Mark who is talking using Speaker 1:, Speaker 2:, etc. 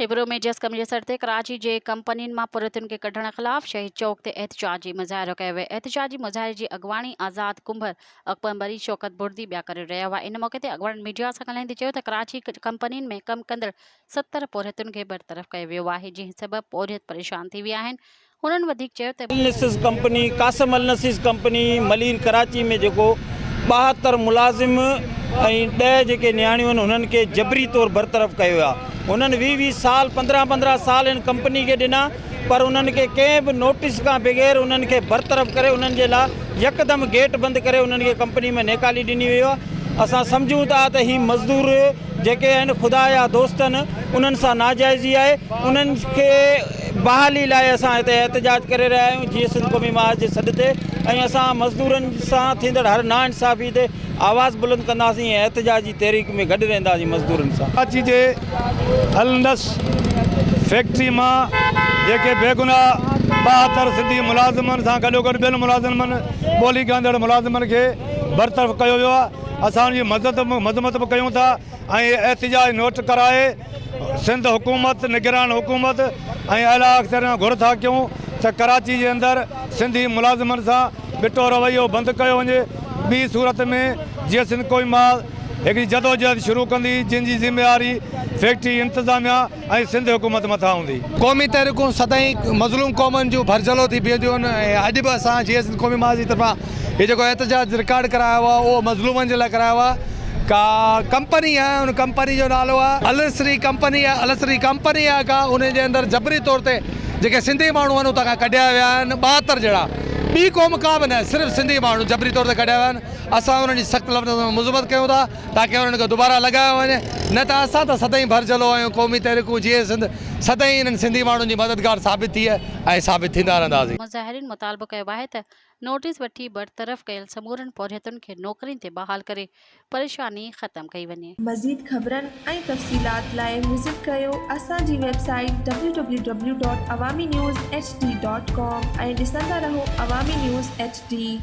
Speaker 1: खिबरों में जस कमयसर ते कराची जे कंपनियुनि मां पुरतुनि खे कढण ख़िलाफ़ शहीद चौक ते एहतजाजी मुज़ाहिरो कयो वियो। एहतजाजी मुज़ाहिरे जी अॻवानी आज़ाद कुंभर अकबर मरी शौकत बुर्दी ॿिया करे रहिया हुआ। इन मौक़े ते अॻवान मीडिया सां ॻाल्हाईंदे चयो त कराची कंपनियुनि में कमु कंदड़ 70 पौरियतुनि खे बरतरफ़ कयो वियो आहे, जंहिं सबबि पौरियत परेशान थी विया आहिनि। हुननि वधीक चयो त
Speaker 2: अलनसीस कंपनी कासिम अलनसीस कंपनी मलीर कराची में जेको 72 मुलाज़िम ऐं 10 जेके नियाणियूं आहिनि हुननि खे जबरी तौर बरतरफ़ कयो आहे। उन्हनि 20 साल 15 साल इन कंपनी खे ॾिना, पर उन्हनि खे कंहिं बि नोटिस खां बग़ैर उन्हनि खे बरतरफ़ करे उन्हनि जे लाइ यकदमि गेट बंदि करे उन्हनि खे कंपनी में नेकाली ॾिनी वई आहे। असां सम्झूं था त ही मज़दूर जेके आहिनि ख़ुदा जा दोस्त आहिनि, उन्हनि सां नाजाइज़ी आहे। उन्हनि खे बहाली लाइ असां हिते एहतजाज करे रहिया आहियूं जीअं सिंध क़ौमी महाज जे सॾ ते, ऐं असां मज़दूरनि सां थींदड़ हर नाइंसाफ़ी ते आवाज़ बुलंद कंदासीं ऐं एहतजाज जी तहरीक में गॾु रहंदासीं मज़दूरनि सां।
Speaker 3: कराची जे अलनस फैक्ट्री मां जेके बेगुनाह 72 सिंधी मुलाज़िमनि सां गॾोगॾु ॿियनि मुलाज़िमनि ॿोली ॻाल्हाईंदड़ मुलाज़िमनि खे बरतरफ़ कयो वियो आहे। असांजी मज़मत बि कयूं था ऐं एहतजाज नोट कराए सिंध हुकूमत, निगरान हुकूमत ऐं आला अफ़सर खां घुर था कयूं त कराची जे अंदरि सिंधी मुलाज़िमनि सां ॿिटो रवैयो बंदि कयो वञे। ॿी सूरत में जीअं सिंध क़ौमी महाज हिकिड़ी जदोजहद शुरू कंदी, जंहिंजी ज़िम्मेवारी फैक्ट्री इंतज़ामिया ऐं सिंध हुकूमत मथां हूंदी।
Speaker 4: क़ौमी तहरीकूं सदाईं मज़लूम क़ौमनि जूं भरजलो थी बीहंदियूं आहिनि ऐं अॼु बि असां जीअं सिंध क़ौमी महाज जी तरफ़ां हीअ जेको एहतजाज रिकॉर्ड करायो आहे उहो मज़लूमनि जे लाइ करायो आहे। का कंपनी आहे, उन कंपनी जो नालो आहे अलसरी कंपनी आहे। अलसरी कंपनी आहे का उन जे अंदरि जबरी तौर ते जेके सिंधी माण्हू आहिनि उतां खां कढिया विया आहिनि 72 जहिड़ा। ॿी क़ौम का बि न, सिर्फ़ु सिंधी माण्हू जबरी तौर ते कढिया विया आहिनि। असां उन्हनि जी सख़्तु लफ़्ज़ में मुज़मत कयूं था ताकी उन्हनि खे दुबारा लॻायो वञे, न त असां त सदाईं भरजलो आहियूं। क़ौमी तहरीकूं जीअं सिंध सदाईं इन्हनि सिंधी माण्हुनि जी मददगार साबित थी आहे ऐं साबित थींदा रहंदासीं।
Speaker 1: मुज़ाहिरीन मुतालबो कयो आहे त नोटिस वठी बरतरफ़ कयल समूरनि पौरियतुनि खे नौकरियुनि ते बहाल करे परेशानी ख़त्म कई वञे।
Speaker 5: मज़ीद ख़बरनि ऐं तफ़सीलात लाइ विज़िट कयो असांजी वेबसाइट www.awamiNewsHD.com ऐं ॾिसंदा रहो अवामी न्यूज़ HD।